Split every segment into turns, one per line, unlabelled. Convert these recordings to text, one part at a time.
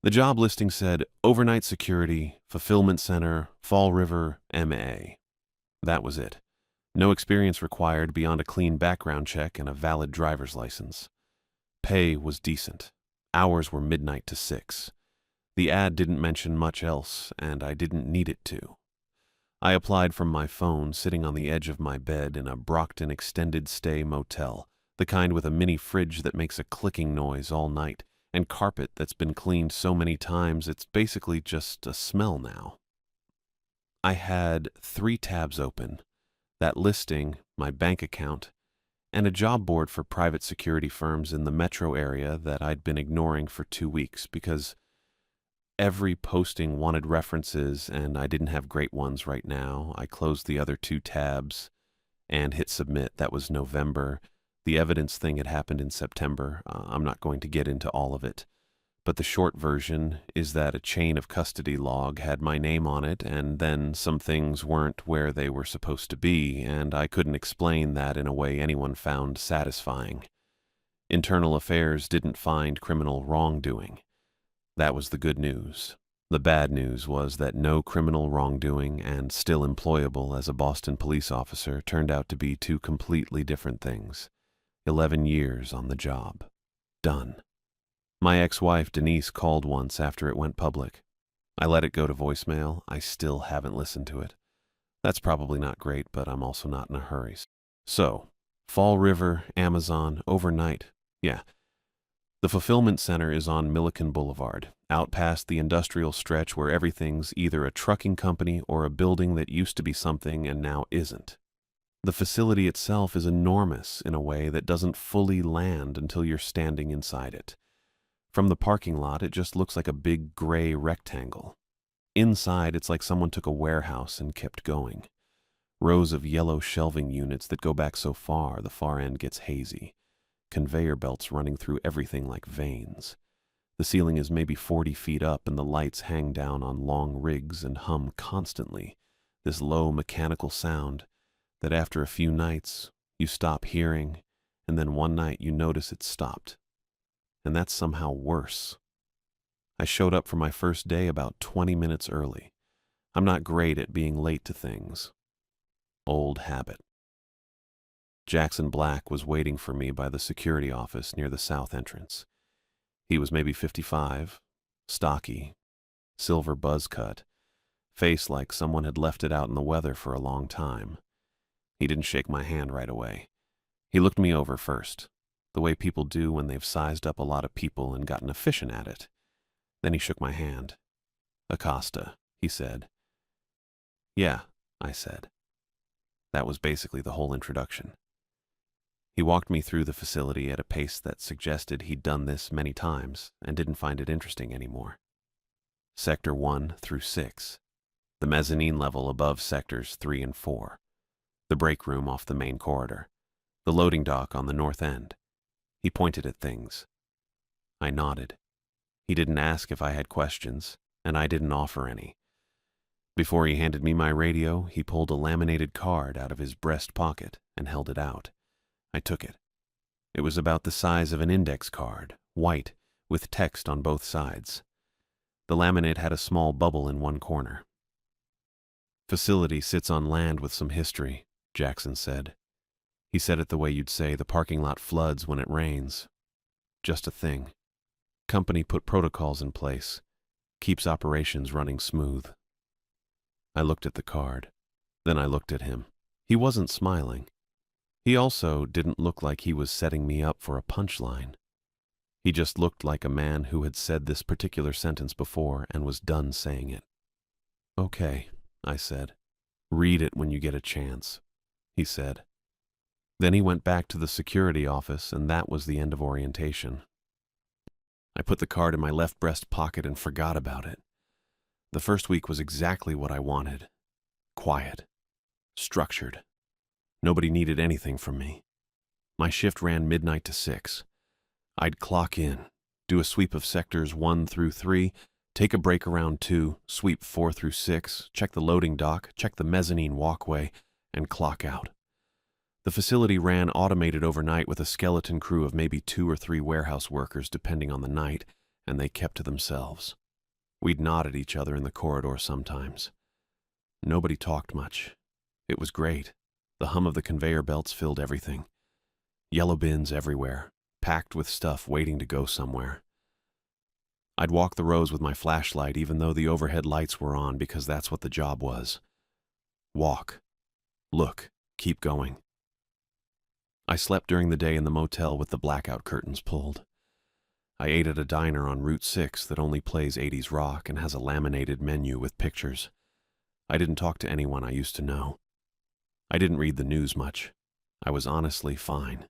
The job listing said overnight security, fulfillment center, Fall River, MA. That was it. No experience required beyond a clean background check and a valid driver's license. Pay was decent. Hours were midnight to 6. The ad didn't mention much else, and I didn't need it to. I applied from my phone, sitting on the edge of my bed in a Brockton extended stay motel, the kind with a mini fridge that makes a clicking noise all night, and carpet that's been cleaned so many times it's basically just a smell now. I had 3 tabs open: that listing, my bank account, and a job board for private security firms in the metro area that I'd been ignoring for 2 weeks because every posting wanted references and I didn't have great ones right now. I closed the other 2 tabs and hit submit. That was November. The evidence thing had happened in September. I'm not going to get into all of it. But the short version is that a chain of custody log had my name on it, and then some things weren't where they were supposed to be, and I couldn't explain that in a way anyone found satisfying. Internal Affairs didn't find criminal wrongdoing. That was the good news. The bad news was that no criminal wrongdoing and still employable as a Boston police officer turned out to be 2 completely different things. 11 years on the job. Done. My ex-wife Denise called once after it went public. I let it go to voicemail. I still haven't listened to it. That's probably not great, but I'm also not in a hurry. So, Fall River, Amazon, overnight. Yeah. The fulfillment center is on Milliken Boulevard, out past the industrial stretch where everything's either a trucking company or a building that used to be something and now isn't. The facility itself is enormous in a way that doesn't fully land until you're standing inside it. From the parking lot, it just looks like a big gray rectangle. Inside, it's like someone took a warehouse and kept going. Rows of yellow shelving units that go back so far the far end gets hazy. Conveyor belts running through everything like veins. The ceiling is maybe 40 feet up and the lights hang down on long rigs and hum constantly, this low mechanical sound that after a few nights you stop hearing, and then one night you notice it stopped. And that's somehow worse. I showed up for my first day about 20 minutes early. I'm not great at being late to things. Old habit. Jackson Black was waiting for me by the security office near the south entrance. He was maybe 55, stocky, silver buzz cut, face like someone had left it out in the weather for a long time. He didn't shake my hand right away. He looked me over first, the way people do when they've sized up a lot of people and gotten efficient at it. Then he shook my hand. "Acosta," he said. "Yeah," I said. That was basically the whole introduction. He walked me through the facility at a pace that suggested he'd done this many times and didn't find it interesting anymore. Sector 1 through 6. The mezzanine level above Sectors 3 and 4. The break room off the main corridor. The loading dock on the north end. He pointed at things. I nodded. He didn't ask if I had questions, and I didn't offer any. Before he handed me my radio, he pulled a laminated card out of his breast pocket and held it out. I took it. It was about the size of an index card, white, with text on both sides. The laminate had a small bubble in one corner. "Facility sits on land with some history," Jackson said. He said it the way you'd say the parking lot floods when it rains. Just a thing. Company put protocols in place. Keeps operations running smooth. I looked at the card. Then I looked at him. He wasn't smiling. He also didn't look like he was setting me up for a punchline. He just looked like a man who had said this particular sentence before and was done saying it. "Okay," I said. "Read it when you get a chance," he said. Then he went back to the security office, and that was the end of orientation. I put the card in my left breast pocket and forgot about it. The first week was exactly what I wanted. Quiet. Structured. Nobody needed anything from me. My shift ran midnight to 6. I'd clock in, do a sweep of sectors 1 through 3, take a break around 2, sweep 4 through 6, check the loading dock, check the mezzanine walkway, and clock out. The facility ran automated overnight with a skeleton crew of maybe 2 or 3 warehouse workers depending on the night, and they kept to themselves. We'd nod at each other in the corridor sometimes. Nobody talked much. It was great. The hum of the conveyor belts filled everything. Yellow bins everywhere, packed with stuff waiting to go somewhere. I'd walk the rows with my flashlight even though the overhead lights were on because that's what the job was. Walk. Look. Keep going. I slept during the day in the motel with the blackout curtains pulled. I ate at a diner on Route 6 that only plays 80s rock and has a laminated menu with pictures. I didn't talk to anyone I used to know. I didn't read the news much. I was honestly fine.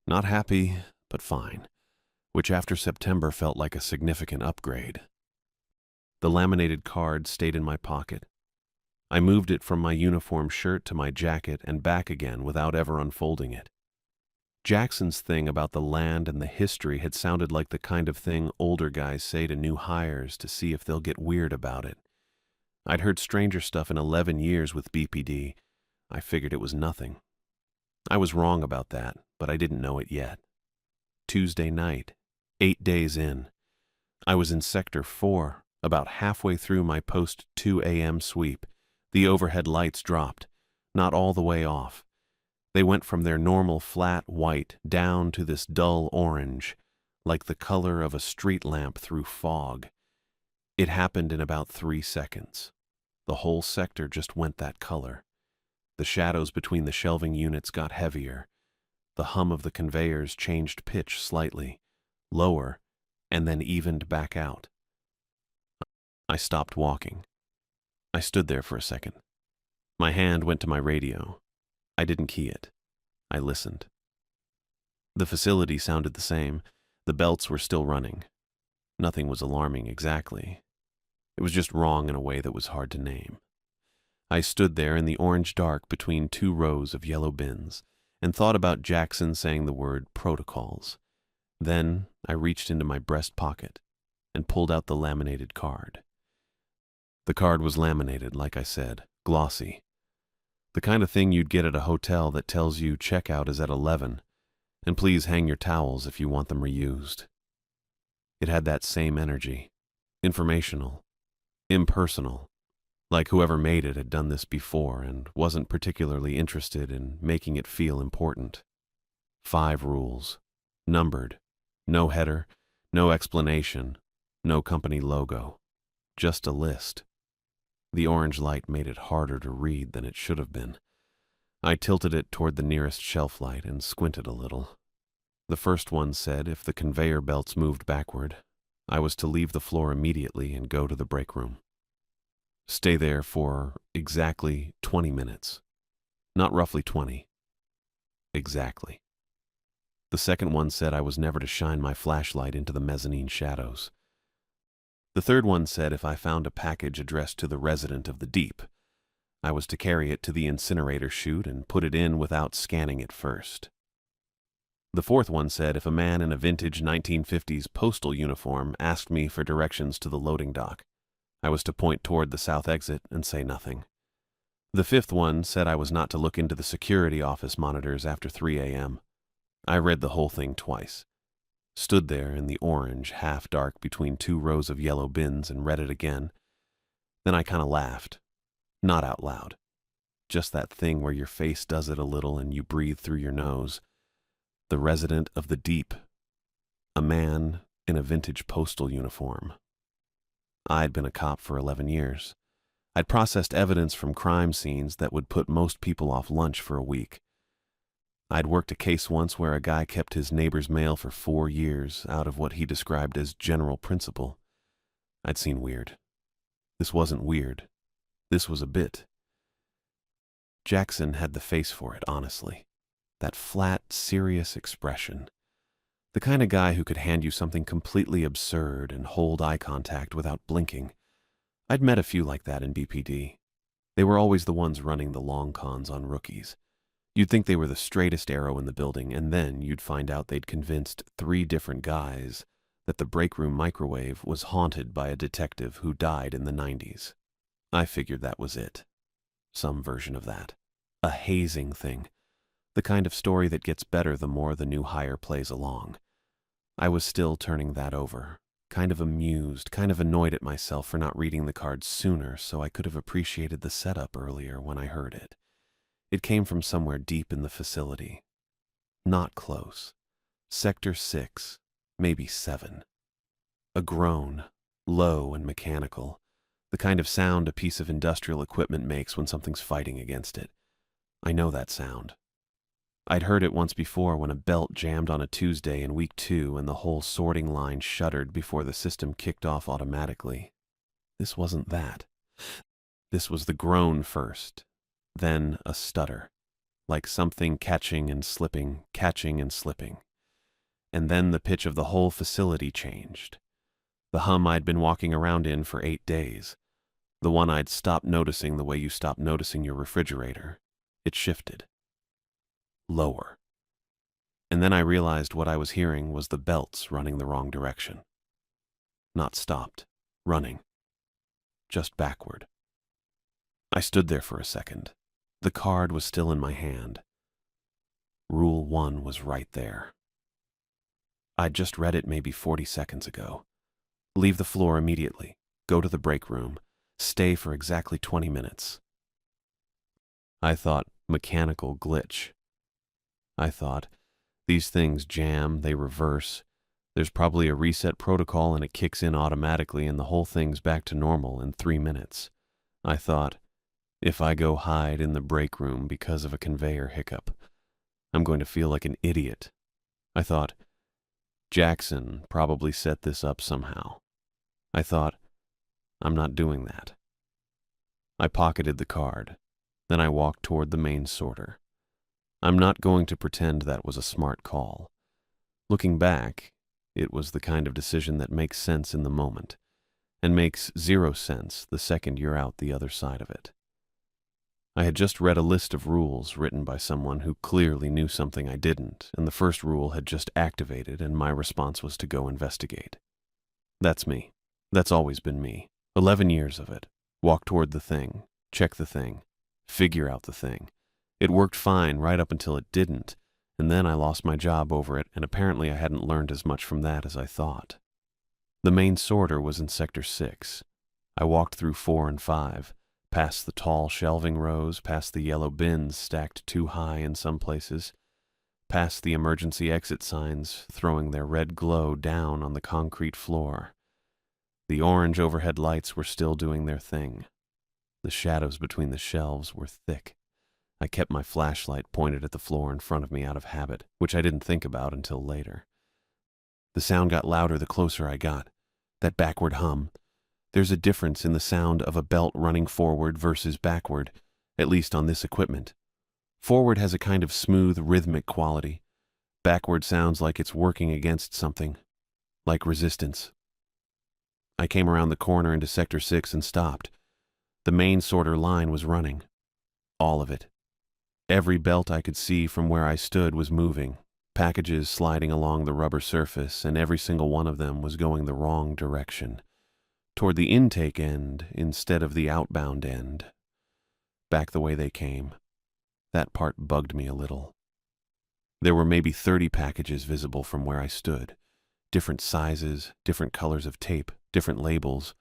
Not happy, but fine, which after September felt like a significant upgrade. The laminated card stayed in my pocket. I moved it from my uniform shirt to my jacket and back again without ever unfolding it. Jackson's thing about the land and the history had sounded like the kind of thing older guys say to new hires to see if they'll get weird about it. I'd heard stranger stuff in 11 years with BPD. I figured it was nothing. I was wrong about that, but I didn't know it yet. Tuesday night, 8 days in. I was in Sector 4, about halfway through my post-2 a.m. sweep. The overhead lights dropped, not all the way off. They went from their normal flat white down to this dull orange, like the color of a street lamp through fog. It happened in about 3 seconds. The whole sector just went that color. The shadows between the shelving units got heavier. The hum of the conveyors changed pitch slightly, lower, and then evened back out. I stopped walking. I stood there for a second. My hand went to my radio. I didn't key it. I listened. The facility sounded the same. The belts were still running. Nothing was alarming exactly. It was just wrong in a way that was hard to name. I stood there in the orange dark between 2 rows of yellow bins and thought about Jackson saying the word protocols. Then I reached into my breast pocket and pulled out the laminated card. The card was laminated, like I said, glossy. The kind of thing you'd get at a hotel that tells you checkout is at 11, and please hang your towels if you want them reused. It had that same energy, informational, impersonal, like whoever made it had done this before and wasn't particularly interested in making it feel important. 5 rules, numbered, no header, no explanation, no company logo, just a list. The orange light made it harder to read than it should have been. I tilted it toward the nearest shelf light and squinted a little. The first one said if the conveyor belts moved backward, I was to leave the floor immediately and go to the break room. Stay there for exactly 20 minutes. Not roughly 20. Exactly. The second one said I was never to shine my flashlight into the mezzanine shadows. The third one said if I found a package addressed to the resident of the deep, I was to carry it to the incinerator chute and put it in without scanning it first. The fourth one said if a man in a vintage 1950s postal uniform asked me for directions to the loading dock, I was to point toward the south exit and say nothing. The fifth one said I was not to look into the security office monitors after 3 a.m. I read the whole thing twice. Stood there in the orange, half-dark between 2 rows of yellow bins and read it again. Then I kind of laughed. Not out loud. Just that thing where your face does it a little and you breathe through your nose. The resident of the deep. A man in a vintage postal uniform. I'd been a cop for 11 years. I'd processed evidence from crime scenes that would put most people off lunch for a week. I'd worked a case once where a guy kept his neighbor's mail for 4 years out of what he described as general principle. I'd seen weird. This wasn't weird. This was a bit. Jackson had the face for it, honestly. That flat, serious expression. The kind of guy who could hand you something completely absurd and hold eye contact without blinking. I'd met a few like that in BPD. They were always the ones running the long cons on rookies. You'd think they were the straightest arrow in the building, and then you'd find out they'd convinced 3 different guys that the break room microwave was haunted by a detective who died in the 90s. I figured that was it. Some version of that. A hazing thing. The kind of story that gets better the more the new hire plays along. I was still turning that over. kind of amused, kind of annoyed at myself for not reading the card sooner so I could have appreciated the setup earlier when I heard it. It came from somewhere deep in the facility. Not close. Sector 6, maybe 7. A groan, low and mechanical, the kind of sound a piece of industrial equipment makes when something's fighting against it. I know that sound. I'd heard it once before when a belt jammed on a Tuesday in week 2 and the whole sorting line shuddered before the system kicked off automatically. This wasn't that. This was the groan first, then a stutter, like something catching and slipping, and then the pitch of the whole facility changed. The hum I'd been walking around in for 8 days, the one I'd stopped noticing the way you stop noticing your refrigerator, it shifted. Lower. And then I realized what I was hearing was the belts running the wrong direction. Not stopped, running. Just backward. I stood there for a second. The card was still in my hand. Rule 1 was right there. I'd just read it maybe 40 seconds ago. Leave the floor immediately. Go to the break room. Stay for exactly 20 minutes. I thought, mechanical glitch. I thought, these things jam, they reverse. There's probably a reset protocol and it kicks in automatically and the whole thing's back to normal in 3 minutes. I thought, if I go hide in the break room because of a conveyor hiccup, I'm going to feel like an idiot. I thought, Jackson probably set this up somehow. I thought, I'm not doing that. I pocketed the card. Then I walked toward the main sorter. I'm not going to pretend that was a smart call. Looking back, it was the kind of decision that makes sense in the moment, and makes 0 sense the second you're out the other side of it. I had just read a list of rules written by someone who clearly knew something I didn't, and the first rule had just activated, and my response was to go investigate. That's me. That's always been me. 11 years of it. Walk toward the thing, check the thing, figure out the thing. It worked fine right up until it didn't, and then I lost my job over it, and apparently I hadn't learned as much from that as I thought. The main sorter was in Sector 6. I walked through 4 and 5, past the tall shelving rows, past the yellow bins stacked too high in some places, past the emergency exit signs throwing their red glow down on the concrete floor. The orange overhead lights were still doing their thing. The shadows between the shelves were thick. I kept my flashlight pointed at the floor in front of me out of habit, which I didn't think about until later. The sound got louder the closer I got. That backward hum. There's a difference in the sound of a belt running forward versus backward, at least on this equipment. Forward has a kind of smooth, rhythmic quality. Backward sounds like it's working against something, like resistance. I came around the corner into Sector 6 and stopped. The main sorter line was running. All of it. Every belt I could see from where I stood was moving, packages sliding along the rubber surface, and every single one of them was going the wrong direction, toward the intake end instead of the outbound end. Back the way they came. That part bugged me a little. There were maybe 30 packages visible from where I stood. Different sizes, different colors of tape, different labels,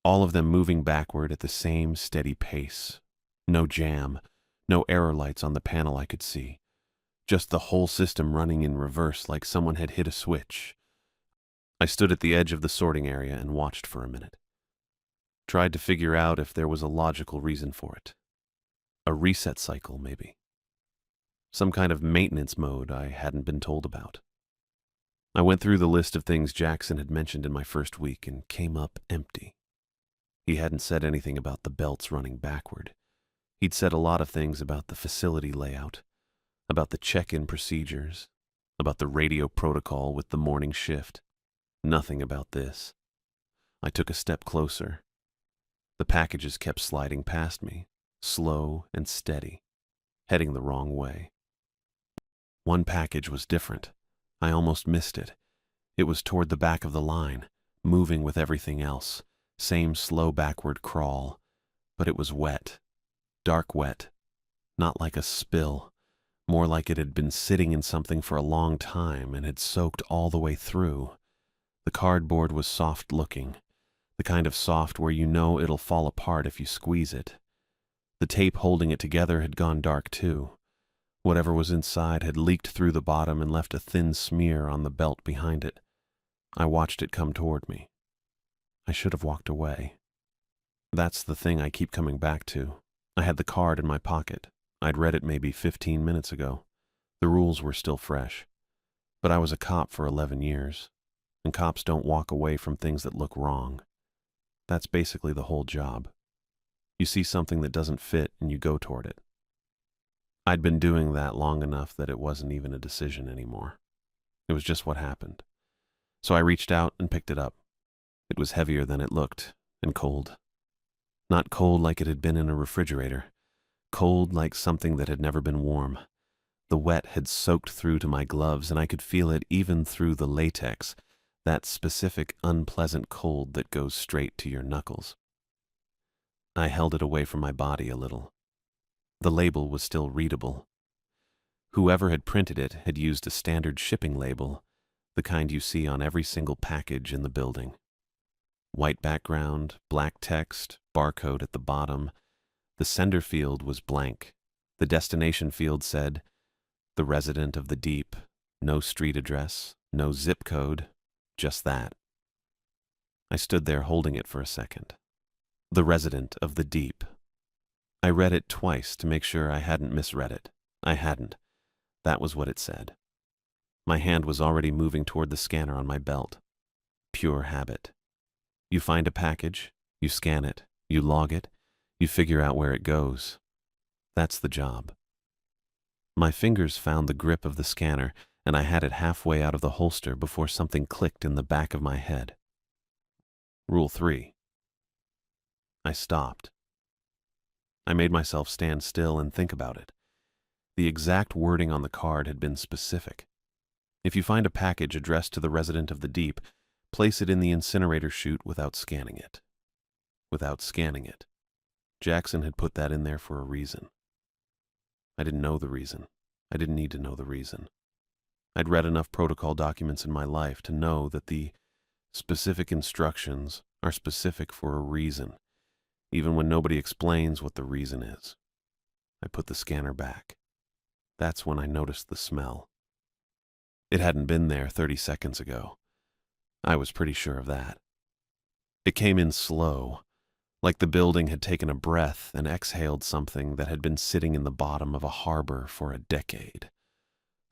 all of them moving backward at the same steady pace. No jam. No error lights on the panel I could see. Just the whole system running in reverse like someone had hit a switch. I stood at the edge of the sorting area and watched for a minute. Tried to figure out if there was a logical reason for it. A reset cycle, maybe. Some kind of maintenance mode I hadn't been told about. I went through the list of things Jackson had mentioned in my first week and came up empty. He hadn't said anything about the belts running backward. He'd said a lot of things about the facility layout, about the check-in procedures, about the radio protocol with the morning shift. Nothing about this. I took a step closer. The packages kept sliding past me, slow and steady, heading the wrong way. One package was different. I almost missed it. It was toward the back of the line, moving with everything else, same slow backward crawl, but it was wet. Dark wet, not like a spill, more like it had been sitting in something for a long time and had soaked all the way through. The cardboard was soft-looking, the kind of soft where you know it'll fall apart if you squeeze it. The tape holding it together had gone dark too. Whatever was inside had leaked through the bottom and left a thin smear on the belt behind it. I watched it come toward me. I should have walked away. That's the thing I keep coming back to. I had the card in my pocket. I'd read it maybe 15 minutes ago. The rules were still fresh. But I was a cop for 11 years, and cops don't walk away from things that look wrong. That's basically the whole job. You see something that doesn't fit and you go toward it. I'd been doing that long enough that it wasn't even a decision anymore. It was just what happened. So I reached out and picked it up. It was heavier than it looked, and cold. Not cold like it had been in a refrigerator. Cold like something that had never been warm. The wet had soaked through to my gloves, and I could feel it even through the latex, that specific unpleasant cold that goes straight to your knuckles. I held it away from my body a little. The label was still readable. Whoever had printed it had used a standard shipping label, the kind you see on every single package in the building. White background, black text, barcode at the bottom. The sender field was blank. The destination field said, "The resident of the deep," no street address, no zip code, just that. I stood there holding it for a second. The resident of the deep. I read it twice to make sure I hadn't misread it. I hadn't. That was what it said. My hand was already moving toward the scanner on my belt. Pure habit. You find a package, you scan it, you log it, you figure out where it goes. That's the job. My fingers found the grip of the scanner, and I had it halfway out of the holster before something clicked in the back of my head. Rule 3. I stopped. I made myself stand still and think about it. The exact wording on the card had been specific. If you find a package addressed to the resident of the deep, place it in the incinerator chute without scanning it. Without scanning it. Jackson had put that in there for a reason. I didn't know the reason. I didn't need to know the reason. I'd read enough protocol documents in my life to know that the specific instructions are specific for a reason, even when nobody explains what the reason is. I put the scanner back. That's when I noticed the smell. It hadn't been there 30 seconds ago. I was pretty sure of that. It came in slow, like the building had taken a breath and exhaled something that had been sitting in the bottom of a harbor for a decade.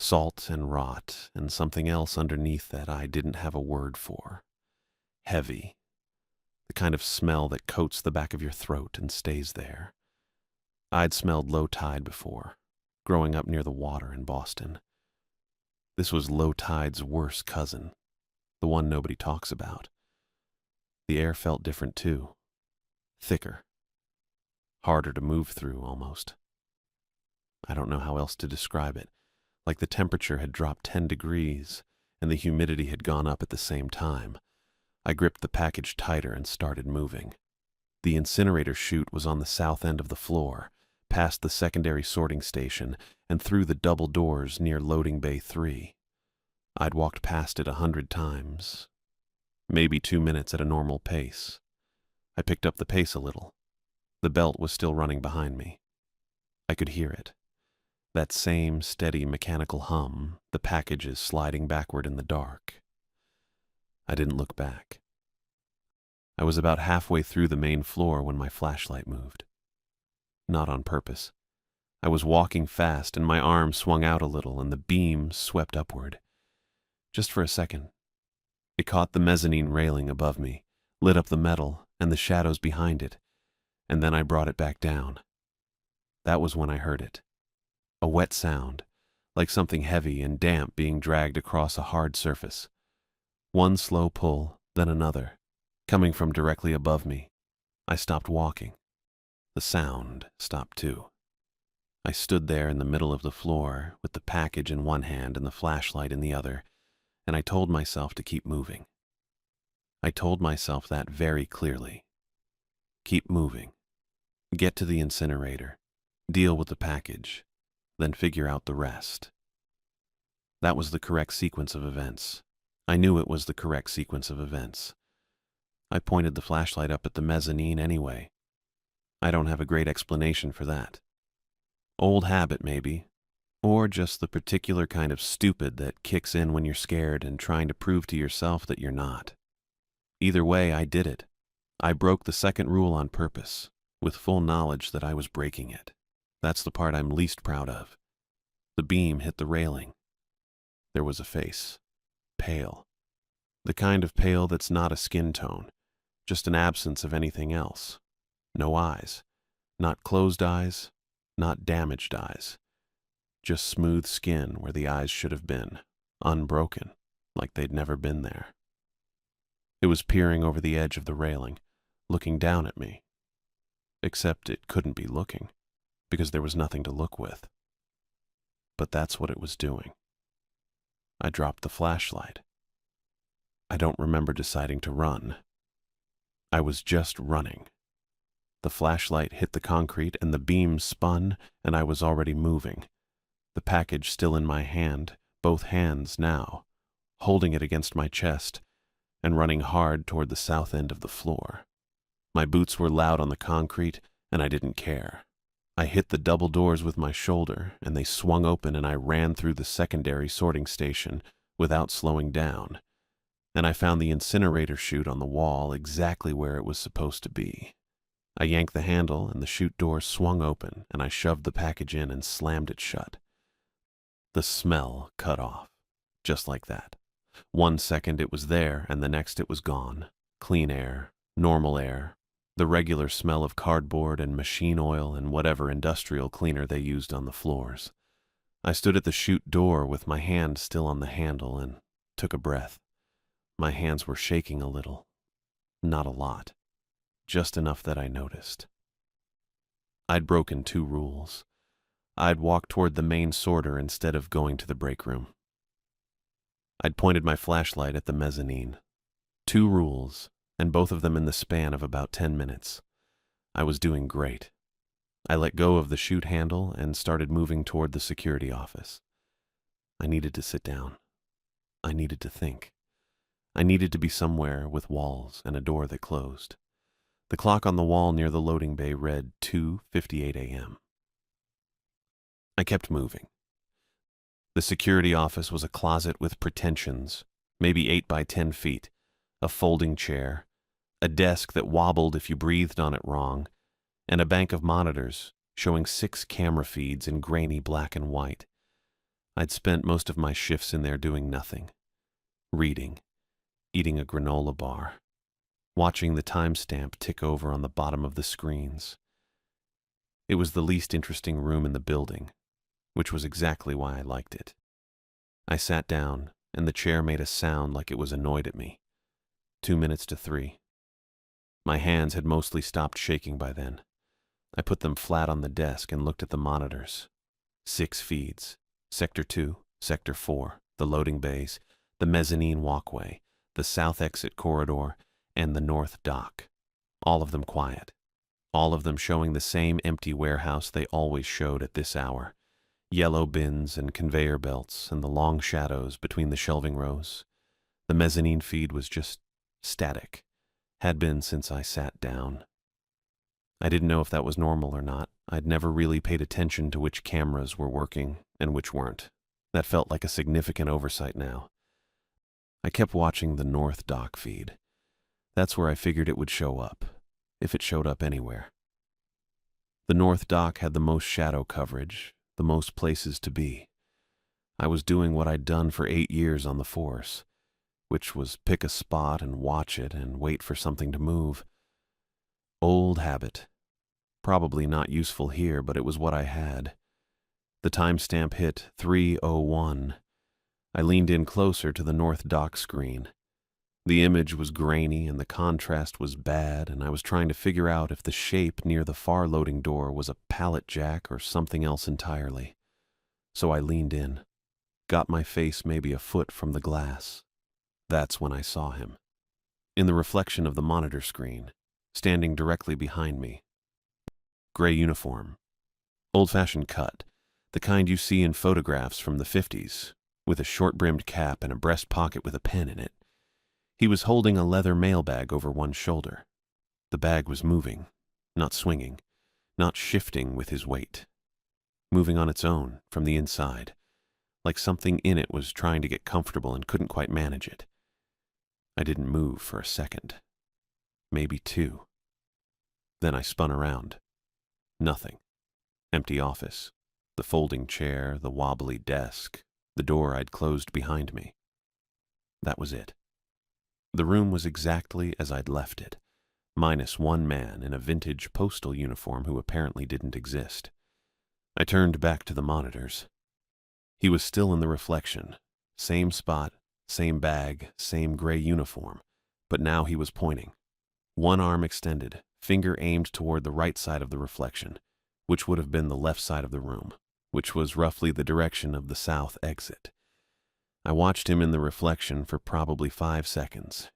Salt and rot and something else underneath that I didn't have a word for. Heavy. The kind of smell that coats the back of your throat and stays there. I'd smelled low tide before, growing up near the water in Boston. This was low tide's worst cousin, the one nobody talks about. The air felt different too. Thicker. Harder to move through, almost. I don't know how else to describe it. Like the temperature had dropped 10 degrees, and the humidity had gone up at the same time. I gripped the package tighter and started moving. The incinerator chute was on the south end of the floor, past the secondary sorting station, and through the double doors near loading bay 3. I'd walked past it 100 times. Maybe 2 minutes at a normal pace. I picked up the pace a little. The belt was still running behind me. I could hear it. That same steady mechanical hum, the packages sliding backward in the dark. I didn't look back. I was about halfway through the main floor when my flashlight moved. Not on purpose. I was walking fast and my arm swung out a little and the beam swept upward. Just for a second. It caught the mezzanine railing above me, lit up the metal and the shadows behind it, and then I brought it back down. That was when I heard it. A wet sound, like something heavy and damp being dragged across a hard surface. One slow pull, then another, coming from directly above me. I stopped walking. The sound stopped too. I stood there in the middle of the floor with the package in one hand and the flashlight in the other, and I told myself to keep moving. I told myself that very clearly. Keep moving. Get to the incinerator. Deal with the package. Then figure out the rest. That was the correct sequence of events. I knew it was the correct sequence of events. I pointed the flashlight up at the mezzanine anyway. I don't have a great explanation for that. Old habit, maybe. Or just the particular kind of stupid that kicks in when you're scared and trying to prove to yourself that you're not. Either way, I did it. I broke the second rule on purpose, with full knowledge that I was breaking it. That's the part I'm least proud of. The beam hit the railing. There was a face. Pale. The kind of pale that's not a skin tone, just an absence of anything else. No eyes. Not closed eyes, not damaged eyes. Just smooth skin where the eyes should have been, unbroken, like they'd never been there. It was peering over the edge of the railing, looking down at me. Except it couldn't be looking, because there was nothing to look with. But that's what it was doing. I dropped the flashlight. I don't remember deciding to run. I was just running. The flashlight hit the concrete and the beam spun, and I was already moving. The package still in my hand, both hands now, holding it against my chest, and running hard toward the south end of the floor. My boots were loud on the concrete, and I didn't care. I hit the double doors with my shoulder, and they swung open, and I ran through the secondary sorting station without slowing down, and I found the incinerator chute on the wall exactly where it was supposed to be. I yanked the handle, and the chute door swung open, and I shoved the package in and slammed it shut. The smell cut off, just like that. 1 second it was there, and the next it was gone. Clean air, normal air, the regular smell of cardboard and machine oil and whatever industrial cleaner they used on the floors. I stood at the chute door with my hand still on the handle and took a breath. My hands were shaking a little. Not a lot. Just enough that I noticed. I'd broken 2 rules. I'd walked toward the main sorter instead of going to the break room. I'd pointed my flashlight at the mezzanine. 2 rules, and both of them in the span of about 10 minutes. I was doing great. I let go of the chute handle and started moving toward the security office. I needed to sit down. I needed to think. I needed to be somewhere with walls and a door that closed. The clock on the wall near the loading bay read 2:58 a.m. I kept moving. The security office was a closet with pretensions, maybe 8 by 10 feet, a folding chair, a desk that wobbled if you breathed on it wrong, and a bank of monitors showing 6 camera feeds in grainy black and white. I'd spent most of my shifts in there doing nothing. Reading, eating a granola bar, watching the timestamp tick over on the bottom of the screens. It was the least interesting room in the building, which was exactly why I liked it. I sat down, and the chair made a sound like it was annoyed at me. 2 minutes to 3. My hands had mostly stopped shaking by then. I put them flat on the desk and looked at the monitors. 6 feeds. Sector 2, Sector 4, the loading bays, the mezzanine walkway, the south exit corridor, and the north dock. All of them quiet. All of them showing the same empty warehouse they always showed at this hour. Yellow bins and conveyor belts and the long shadows between the shelving rows. The mezzanine feed was just static. Had been since I sat down. I didn't know if that was normal or not. I'd never really paid attention to which cameras were working and which weren't. That felt like a significant oversight now. I kept watching the north dock feed. That's where I figured it would show up, if it showed up anywhere. The north dock had the most shadow coverage, the most places to be. I was doing what I'd done for 8 years on the force, which was pick a spot and watch it and wait for something to move. Old habit. Probably not useful here, but it was what I had. The timestamp hit 3:01. I leaned in closer to the north dock screen. The image was grainy and the contrast was bad, and I was trying to figure out if the shape near the far loading door was a pallet jack or something else entirely. So I leaned in, got my face maybe a foot from the glass. That's when I saw him. In the reflection of the monitor screen, standing directly behind me. Gray uniform. Old-fashioned cut, the kind you see in photographs from the 50s, with a short-brimmed cap and a breast pocket with a pen in it. He was holding a leather mailbag over one shoulder. The bag was moving, not swinging, not shifting with his weight. Moving on its own, from the inside, like something in it was trying to get comfortable and couldn't quite manage it. I didn't move for a second. Maybe two. Then I spun around. Nothing. Empty office. The folding chair, the wobbly desk, the door I'd closed behind me. That was it. The room was exactly as I'd left it, minus one man in a vintage postal uniform who apparently didn't exist. I turned back to the monitors. He was still in the reflection. Same spot, same bag, same gray uniform, but now he was pointing. One arm extended, finger aimed toward the right side of the reflection, which would have been the left side of the room, which was roughly the direction of the south exit. I watched him in the reflection for probably 5 seconds.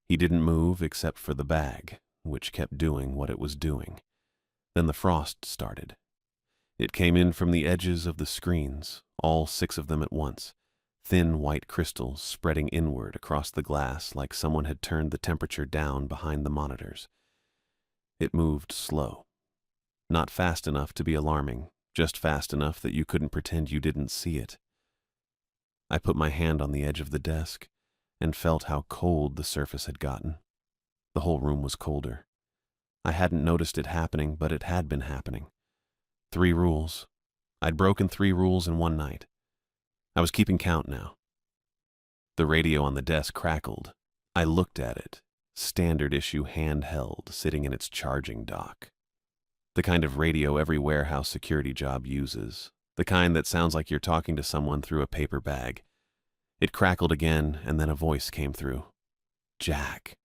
He didn't move except for the bag, which kept doing what it was doing. Then the frost started. It came in from the edges of the screens, all 6 of them at once, thin white crystals spreading inward across the glass like someone had turned the temperature down behind the monitors. It moved slow. Not fast enough to be alarming, just fast enough that you couldn't pretend you didn't see it. I put my hand on the edge of the desk and felt how cold the surface had gotten. The whole room was colder. I hadn't noticed it happening, but it had been happening. 3 rules. I'd broken 3 rules in one night. I was keeping count now. The radio on the desk crackled. I looked at it, standard issue handheld, sitting in its charging dock. The kind of radio every warehouse security job uses. The kind that sounds like you're talking to someone through a paper bag. It crackled again, and then a voice came through. Jack.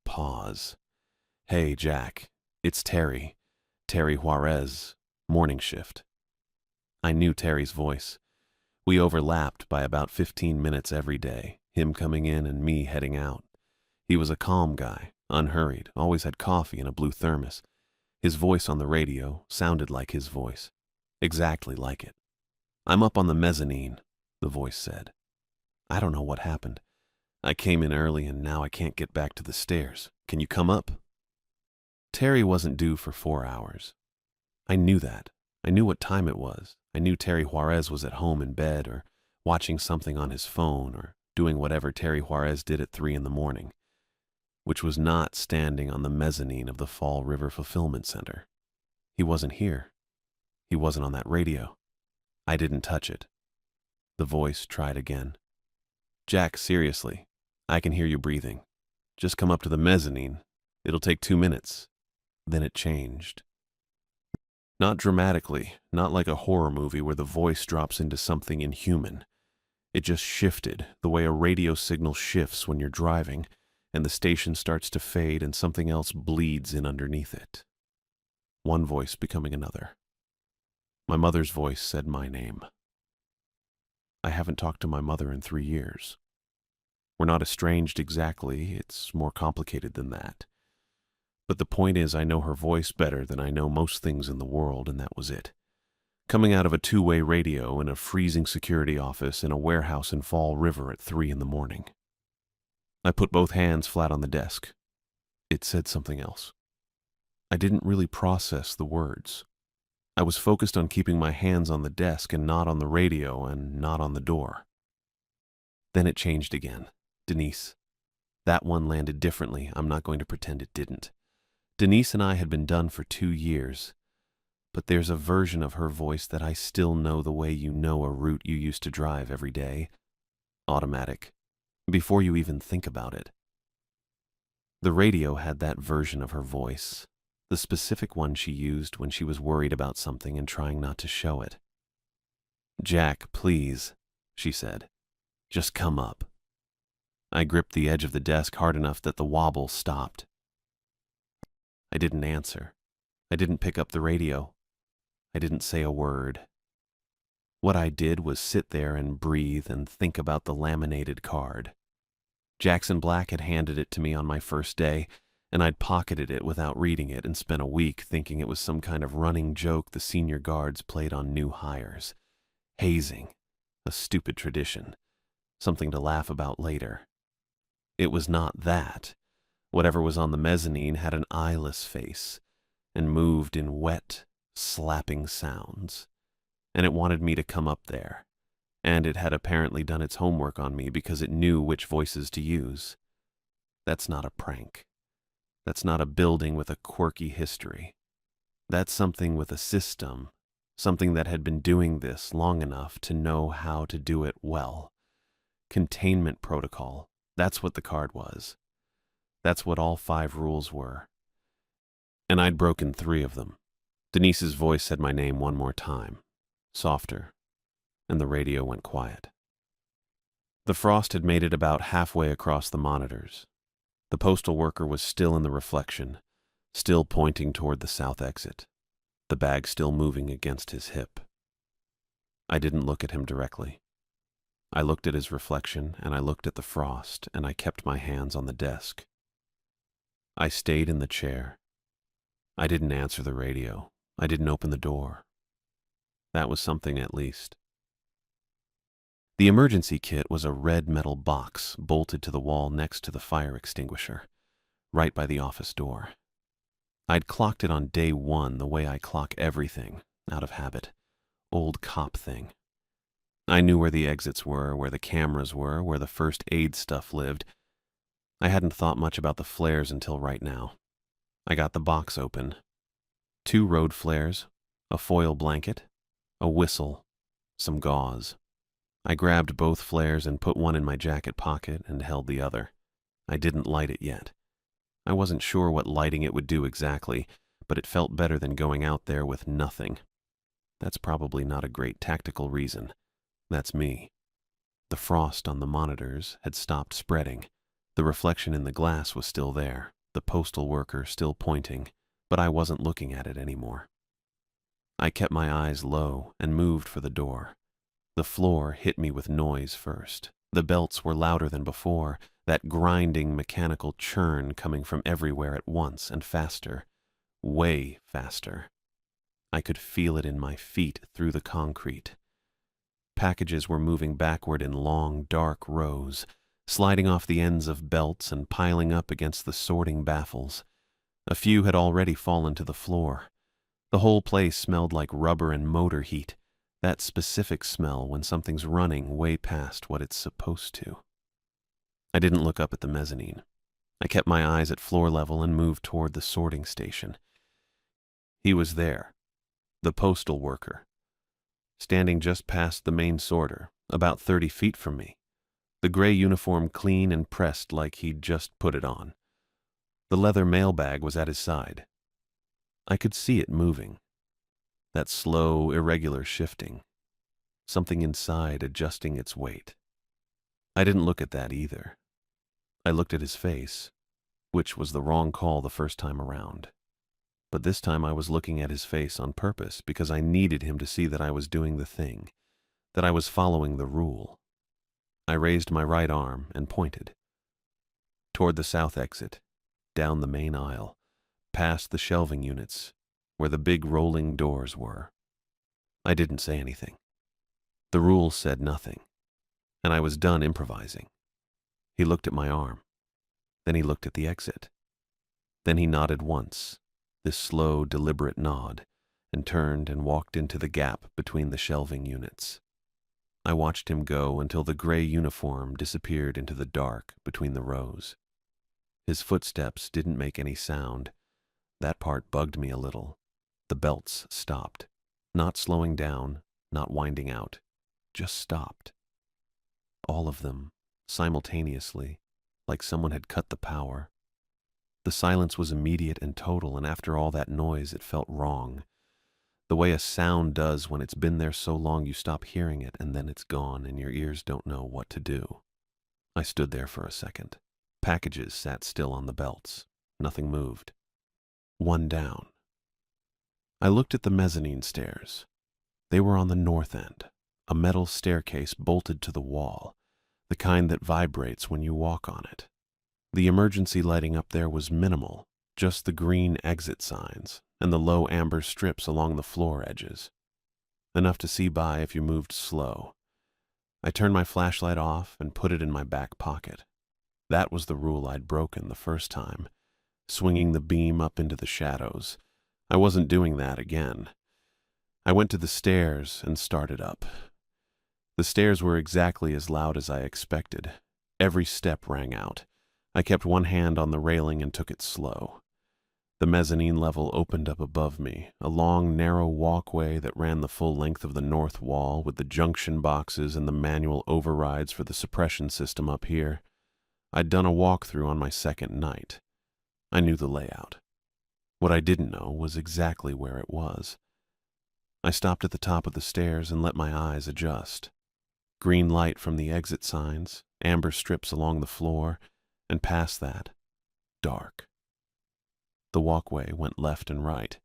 Pause. Hey, Jack. It's Terry. Terry Juarez. Morning shift. I knew Terry's voice. We overlapped by about 15 minutes every day, him coming in and me heading out. He was a calm guy, unhurried, always had coffee in a blue thermos. His voice on the radio sounded like his voice. Exactly like it. I'm up on the mezzanine, the voice said. I don't know what happened. I came in early and now I can't get back to the stairs. Can you come up? Terry wasn't due for 4 hours. I knew that. I knew what time it was. I knew Terry Juarez was at home in bed or watching something on his phone or doing whatever Terry Juarez did at 3 in the morning, which was not standing on the mezzanine of the Fall River Fulfillment Center. He wasn't here. He wasn't on that radio. I didn't touch it. The voice tried again. Jack, seriously, I can hear you breathing. Just come up to the mezzanine. It'll take 2 minutes. Then it changed. Not dramatically, not like a horror movie where the voice drops into something inhuman. It just shifted, the way a radio signal shifts when you're driving, and the station starts to fade and something else bleeds in underneath it. One voice becoming another. My mother's voice said my name. I haven't talked to my mother in 3 years. We're not estranged exactly, it's more complicated than that. But the point is, I know her voice better than I know most things in the world, and that was it. Coming out of a 2-way radio in a freezing security office in a warehouse in Fall River at 3 in the morning. I put both hands flat on the desk. It said something else. I didn't really process the words. I was focused on keeping my hands on the desk and not on the radio and not on the door. Then it changed again. Denise. That one landed differently. I'm not going to pretend it didn't. Denise and I had been done for 2 years, but there's a version of her voice that I still know the way you know a route you used to drive every day. Automatic. Before you even think about it. The radio had that version of her voice, the specific one she used when she was worried about something and trying not to show it. Jack, please, she said. Just come up. I gripped the edge of the desk hard enough that the wobble stopped. I didn't answer. I didn't pick up the radio. I didn't say a word. What I did was sit there and breathe and think about the laminated card. Jackson Black had handed it to me on my first day, and I'd pocketed it without reading it and spent a week thinking it was some kind of running joke the senior guards played on new hires. Hazing. a stupid tradition, something to laugh about later. It was not that. Whatever was on the mezzanine had an eyeless face and moved in wet, slapping sounds, and it wanted me to come up there, and it had apparently done its homework on me because it knew which voices to use. That's not a prank. That's not a building with a quirky history. That's something with a system, something that had been doing this long enough to know how to do it well. Containment protocol, that's what the card was. That's what all 5 rules were. And I'd broken 3 of them. Denise's voice said my name one more time, softer, and the radio went quiet. The frost had made it about halfway across the monitors. The postal worker was still in the reflection, still pointing toward the south exit, the bag still moving against his hip. I didn't look at him directly. I looked at his reflection, and I looked at the frost, and I kept my hands on the desk. I stayed in the chair. I didn't answer the radio. I didn't open the door. That was something, at least. The emergency kit was a red metal box bolted to the wall next to the fire extinguisher, right by the office door. I'd clocked it on day 1 the way I clock everything, out of habit. Old cop thing. I knew where the exits were, where the cameras were, where the first aid stuff lived. I hadn't thought much about the flares until right now. I got the box open. 2 road flares, a foil blanket, a whistle, some gauze. I grabbed both flares and put one in my jacket pocket and held the other. I didn't light it yet. I wasn't sure what lighting it would do exactly, but it felt better than going out there with nothing. That's probably not a great tactical reason. That's me. The frost on the monitors had stopped spreading. The reflection in the glass was still there, the postal worker still pointing, but I wasn't looking at it anymore. I kept my eyes low and moved for the door. The floor hit me with noise first. The belts were louder than before, that grinding mechanical churn coming from everywhere at once and faster, way faster. I could feel it in my feet through the concrete. Packages were moving backward in long, dark rows, sliding off the ends of belts and piling up against the sorting baffles. A few had already fallen to the floor. The whole place smelled like rubber and motor heat, that specific smell when something's running way past what it's supposed to. I didn't look up at the mezzanine. I kept my eyes at floor level and moved toward the sorting station. He was there, the postal worker, standing just past the main sorter, about 30 feet from me, the gray uniform clean and pressed like he'd just put it on. The leather mailbag was at his side. I could see it moving. That slow, irregular shifting. Something inside adjusting its weight. I didn't look at that either. I looked at his face, which was the wrong call the first time around. But this time I was looking at his face on purpose because I needed him to see that I was doing the thing, that I was following the rule. I raised my right arm and pointed. Toward the south exit, down the main aisle, past the shelving units, where the big rolling doors were. I didn't say anything. The rule said nothing, and I was done improvising. He looked at my arm. Then he looked at the exit. Then he nodded once, this slow, deliberate nod, and turned and walked into the gap between the shelving units. I watched him go until the gray uniform disappeared into the dark between the rows. His footsteps didn't make any sound. That part bugged me a little. The belts stopped, not slowing down, not winding out, just stopped. All of them, simultaneously, like someone had cut the power. The silence was immediate and total, and after all that noise, it felt wrong. The way a sound does when it's been there so long you stop hearing it and then it's gone and your ears don't know what to do. I stood there for a second. Packages sat still on the belts. Nothing moved. One down. I looked at the mezzanine stairs. They were on the north end, a metal staircase bolted to the wall, the kind that vibrates when you walk on it. The emergency lighting up there was minimal, just the green exit signs and the low amber strips along the floor edges. Enough to see by if you moved slow. I turned my flashlight off and put it in my back pocket. That was the rule I'd broken the first time, swinging the beam up into the shadows. I wasn't doing that again. I went to the stairs and started up. The stairs were exactly as loud as I expected. Every step rang out. I kept one hand on the railing and took it slow. The mezzanine level opened up above me, a long, narrow walkway that ran the full length of the north wall with the junction boxes and the manual overrides for the suppression system up here. I'd done a walkthrough on my second night. I knew the layout. What I didn't know was exactly where it was. I stopped at the top of the stairs and let my eyes adjust. Green light from the exit signs, amber strips along the floor, and past that, dark. The walkway went left and right.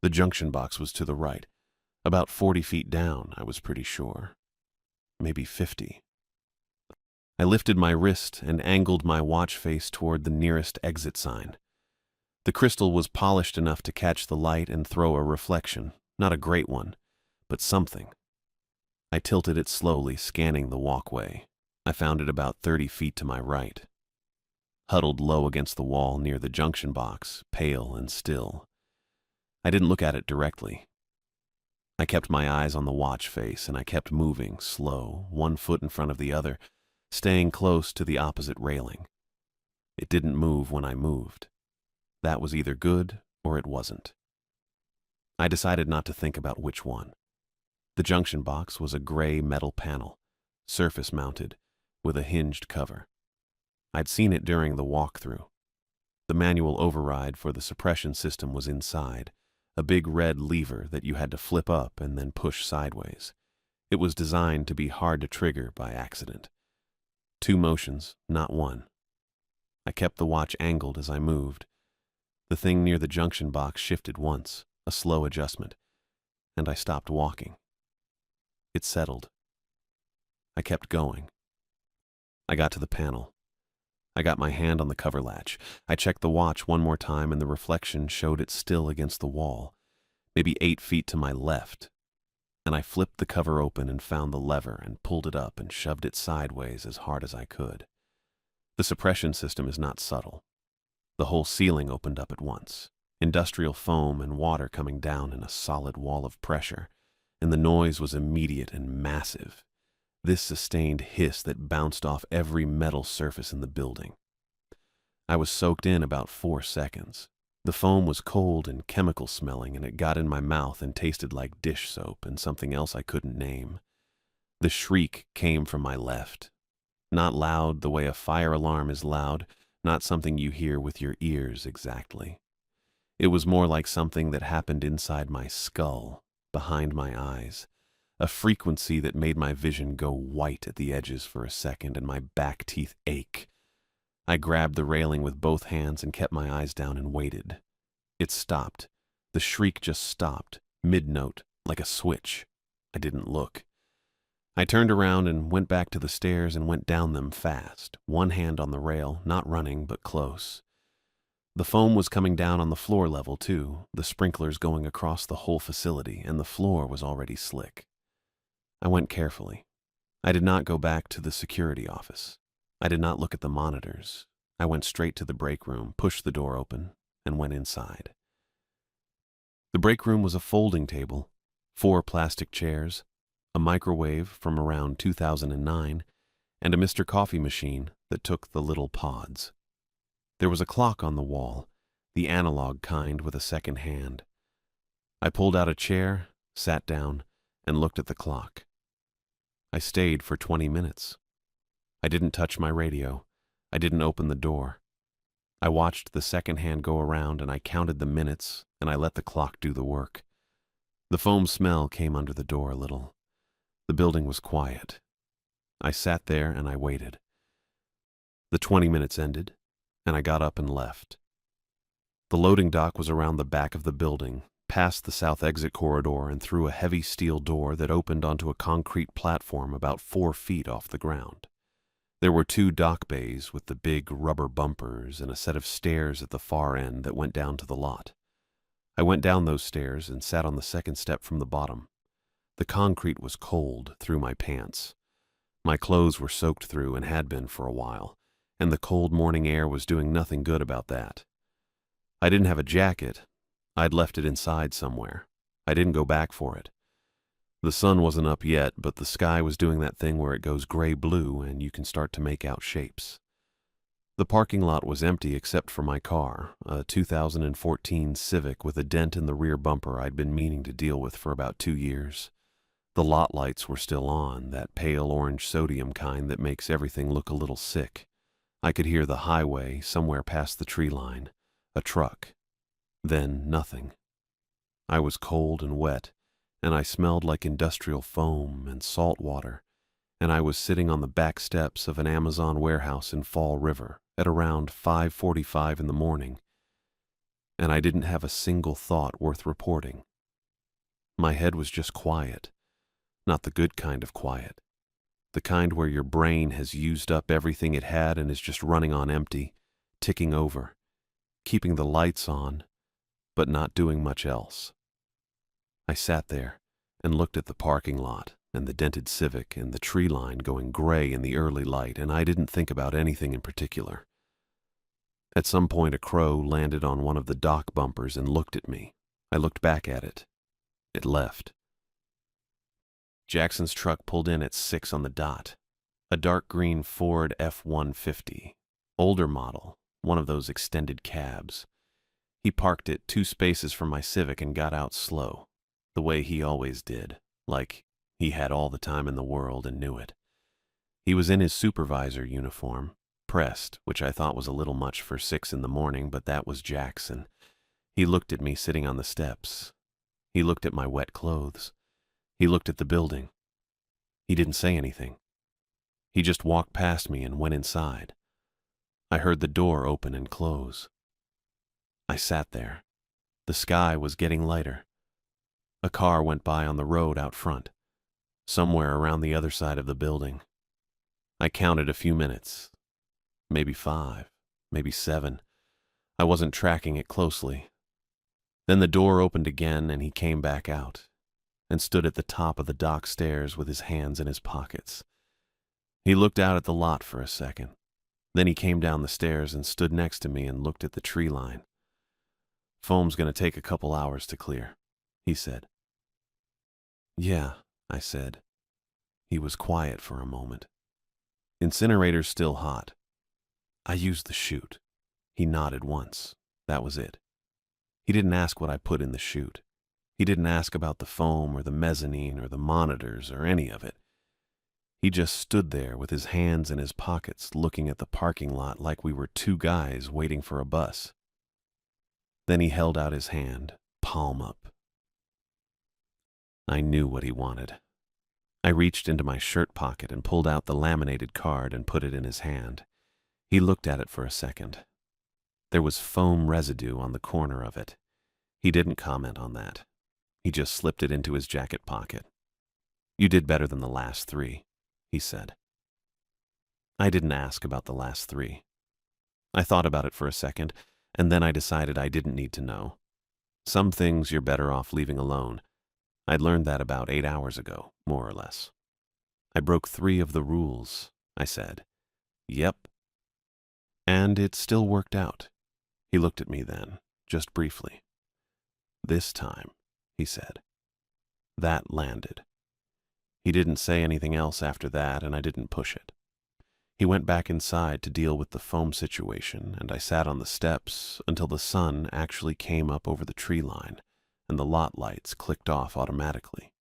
The junction box was to the right, about 40 feet down, I was pretty sure. Maybe 50. I lifted my wrist and angled my watch face toward the nearest exit sign. The crystal was polished enough to catch the light and throw a reflection, not a great one, but something. I tilted it slowly, scanning the walkway. I found it about 30 feet to my right. Huddled low against the wall near the junction box, pale and still. I didn't look at it directly. I kept my eyes on the watch face, and I kept moving, slow, one foot in front of the other, staying close to the opposite railing. It didn't move when I moved. That was either good or it wasn't. I decided not to think about which one. The junction box was a gray metal panel, surface-mounted, with a hinged cover. I'd seen it during the walkthrough. The manual override for the suppression system was inside, a big red lever that you had to flip up and then push sideways. It was designed to be hard to trigger by accident. 2 motions, not one. I kept the watch angled as I moved. The thing near the junction box shifted once, a slow adjustment, and I stopped walking. It settled. I kept going. I got to the panel. I got my hand on the cover latch. I checked the watch one more time, and the reflection showed it still against the wall, maybe 8 feet to my left. And I flipped the cover open and found the lever and pulled it up and shoved it sideways as hard as I could. The suppression system is not subtle. The whole ceiling opened up at once, industrial foam and water coming down in a solid wall of pressure, and the noise was immediate and massive. This sustained hiss that bounced off every metal surface in the building. I was soaked in about 4 seconds. The foam was cold and chemical smelling, and it got in my mouth and tasted like dish soap and something else I couldn't name. The shriek came from my left. Not loud the way a fire alarm is loud, not something you hear with your ears exactly. It was more like something that happened inside my skull, behind my eyes. A frequency that made my vision go white at the edges for a second and my back teeth ache. I grabbed the railing with both hands and kept my eyes down and waited. It stopped. The shriek just stopped, mid-note, like a switch. I didn't look. I turned around and went back to the stairs and went down them fast, one hand on the rail, not running but close. The foam was coming down on the floor level too, the sprinklers going across the whole facility, and the floor was already slick. I went carefully. I did not go back to the security office. I did not look at the monitors. I went straight to the break room, pushed the door open, and went inside. The break room was a folding table, 4 plastic chairs, a microwave from around 2009, and a Mr. Coffee machine that took the little pods. There was a clock on the wall, the analog kind with a second hand. I pulled out a chair, sat down, and looked at the clock. I stayed for 20 minutes. I didn't touch my radio. I didn't open the door. I watched the second hand go around, and I counted the minutes, and I let the clock do the work. The foam smell came under the door a little. The building was quiet. I sat there and I waited. The 20 minutes ended, and I got up and left. The loading dock was around the back of the building, past the south exit corridor and through a heavy steel door that opened onto a concrete platform about 4 feet off the ground. There were 2 dock bays with the big rubber bumpers and a set of stairs at the far end that went down to the lot. I went down those stairs and sat on the second step from the bottom. The concrete was cold through my pants. My clothes were soaked through and had been for a while, and the cold morning air was doing nothing good about that. I didn't have a jacket. I'd left it inside somewhere. I didn't go back for it. The sun wasn't up yet, but the sky was doing that thing where it goes gray-blue and you can start to make out shapes. The parking lot was empty except for my car, a 2014 Civic with a dent in the rear bumper I'd been meaning to deal with for about 2 years. The lot lights were still on, that pale orange sodium kind that makes everything look a little sick. I could hear the highway somewhere past the tree line, a truck. Then nothing. I was cold and wet, and I smelled like industrial foam and salt water, and I was sitting on the back steps of an Amazon warehouse in Fall River at around 5:45 in the morning, and I didn't have a single thought worth reporting. My head was just quiet, not the good kind of quiet, the kind where your brain has used up everything it had and is just running on empty, ticking over, keeping the lights on, but not doing much else. I sat there and looked at the parking lot and the dented Civic and the tree line going gray in the early light, and I didn't think about anything in particular. At some point a crow landed on one of the dock bumpers and looked at me. I looked back at it. It left. Jackson's truck pulled in at 6 on the dot. A dark green Ford F-150. Older model, one of those extended cabs. He parked it 2 spaces from my Civic and got out slow, the way he always did, like he had all the time in the world and knew it. He was in his supervisor uniform, pressed, which I thought was a little much for 6 in the morning, but that was Jackson. He looked at me sitting on the steps. He looked at my wet clothes. He looked at the building. He didn't say anything. He just walked past me and went inside. I heard the door open and close. I sat there. The sky was getting lighter. A car went by on the road out front, somewhere around the other side of the building. I counted a few minutes, maybe 5, maybe 7. I wasn't tracking it closely. Then the door opened again and he came back out and stood at the top of the dock stairs with his hands in his pockets. He looked out at the lot for a second. Then he came down the stairs and stood next to me and looked at the tree line. "Foam's going to take a couple hours to clear," he said. "Yeah," I said. He was quiet for a moment. "Incinerator's still hot." "I used the chute." He nodded once. That was it. He didn't ask what I put in the chute. He didn't ask about the foam or the mezzanine or the monitors or any of it. He just stood there with his hands in his pockets looking at the parking lot like we were 2 guys waiting for a bus. Then he held out his hand, palm up. I knew what he wanted. I reached into my shirt pocket and pulled out the laminated card and put it in his hand. He looked at it for a second. There was foam residue on the corner of it. He didn't comment on that. He just slipped it into his jacket pocket. "You did better than the last 3, he said. I didn't ask about the last 3. I thought about it for a second, and then I decided I didn't need to know. Some things you're better off leaving alone. I'd learned that about 8 hours ago, more or less. I broke 3 of the rules, I said. Yep. And it still worked out. He looked at me then, just briefly. This time, he said. That landed. He didn't say anything else after that, and I didn't push it. He went back inside to deal with the foam situation, and I sat on the steps until the sun actually came up over the tree line, and the lot lights clicked off automatically.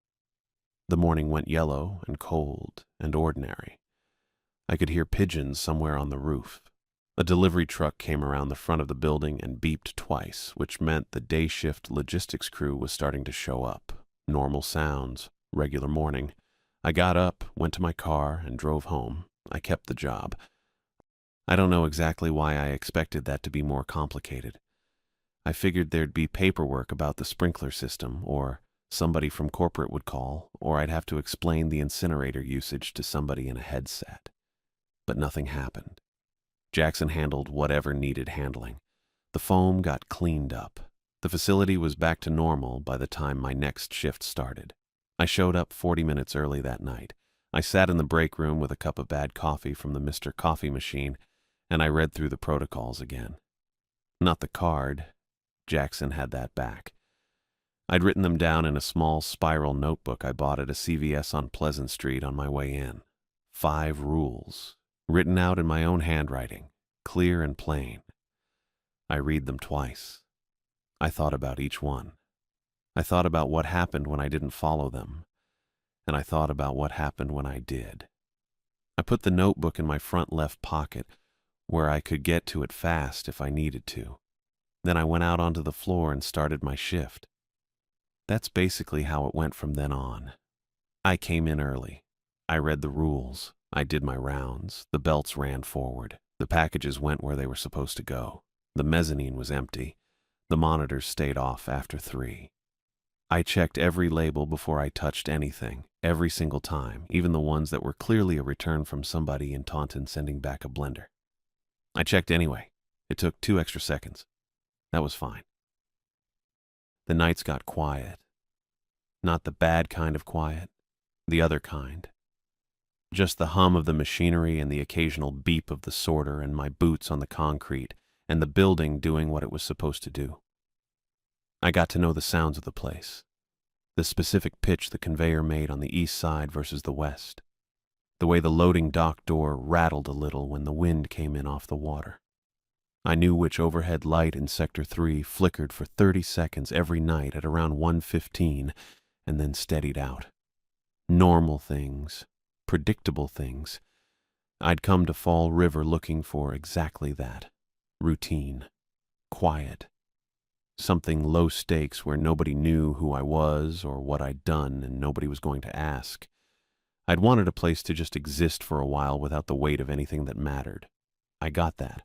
The morning went yellow and cold and ordinary. I could hear pigeons somewhere on the roof. A delivery truck came around the front of the building and beeped twice, which meant the day shift logistics crew was starting to show up. Normal sounds, regular morning. I got up, went to my car, and drove home. I kept the job. I don't know exactly why I expected that to be more complicated. I figured there'd be paperwork about the sprinkler system, or somebody from corporate would call, or I'd have to explain the incinerator usage to somebody in a headset. But nothing happened. Jackson handled whatever needed handling. The foam got cleaned up. The facility was back to normal by the time my next shift started. I showed up 40 minutes early that night. I sat in the break room with a cup of bad coffee from the Mr. Coffee machine, and I read through the protocols again. Not the card. Jackson had that back. I'd written them down in a small spiral notebook I bought at a CVS on Pleasant Street on my way in. 5 rules, written out in my own handwriting, clear and plain. I read them twice. I thought about each one. I thought about what happened when I didn't follow them, and I thought about what happened when I did. I put the notebook in my front left pocket, where I could get to it fast if I needed to. Then I went out onto the floor and started my shift. That's basically how it went from then on. I came in early. I read the rules. I did my rounds. The belts ran forward. The packages went where they were supposed to go. The mezzanine was empty. The monitors stayed off after 3. I checked every label before I touched anything, every single time, even the ones that were clearly a return from somebody in Taunton sending back a blender. I checked anyway. It took 2 extra seconds. That was fine. The nights got quiet. Not the bad kind of quiet, the other kind. Just the hum of the machinery and the occasional beep of the sorter and my boots on the concrete and the building doing what it was supposed to do. I got to know the sounds of the place, the specific pitch the conveyor made on the east side versus the west, the way the loading dock door rattled a little when the wind came in off the water. I knew which overhead light in Sector 3 flickered for 30 seconds every night at around 1:15 and then steadied out. Normal things, predictable things. I'd come to Fall River looking for exactly that. Routine. Quiet. Something low stakes where nobody knew who I was or what I'd done and nobody was going to ask. I'd wanted a place to just exist for a while without the weight of anything that mattered. I got that.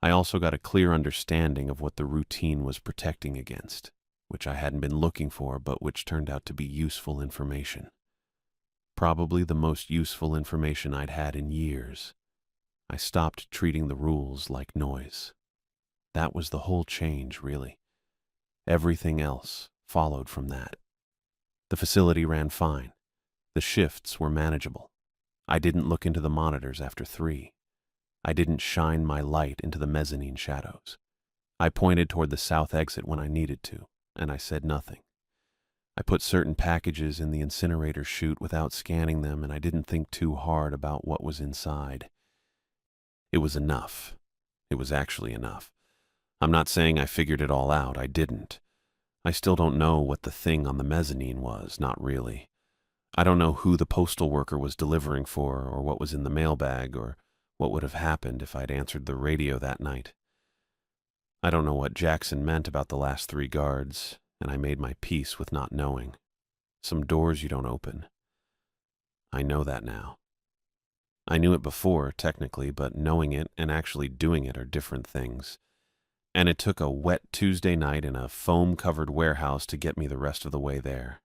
I also got a clear understanding of what the routine was protecting against, which I hadn't been looking for but which turned out to be useful information. Probably the most useful information I'd had in years. I stopped treating the rules like noise. That was the whole change, really. Everything else followed from that. The facility ran fine. The shifts were manageable. I didn't look into the monitors after 3. I didn't shine my light into the mezzanine shadows. I pointed toward the south exit when I needed to, and I said nothing. I put certain packages in the incinerator chute without scanning them, and I didn't think too hard about what was inside. It was enough. It was actually enough. I'm not saying I figured it all out. I didn't. I still don't know what the thing on the mezzanine was, not really. I don't know who the postal worker was delivering for, or what was in the mailbag, or what would have happened if I'd answered the radio that night. I don't know what Jackson meant about the last 3 guards, and I made my peace with not knowing. Some doors you don't open. I know that now. I knew it before, technically, but knowing it and actually doing it are different things. And it took a wet Tuesday night in a foam-covered warehouse to get me the rest of the way there.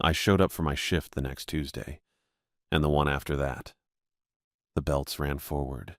I showed up for my shift the next Tuesday, and the one after that. The belts ran forward.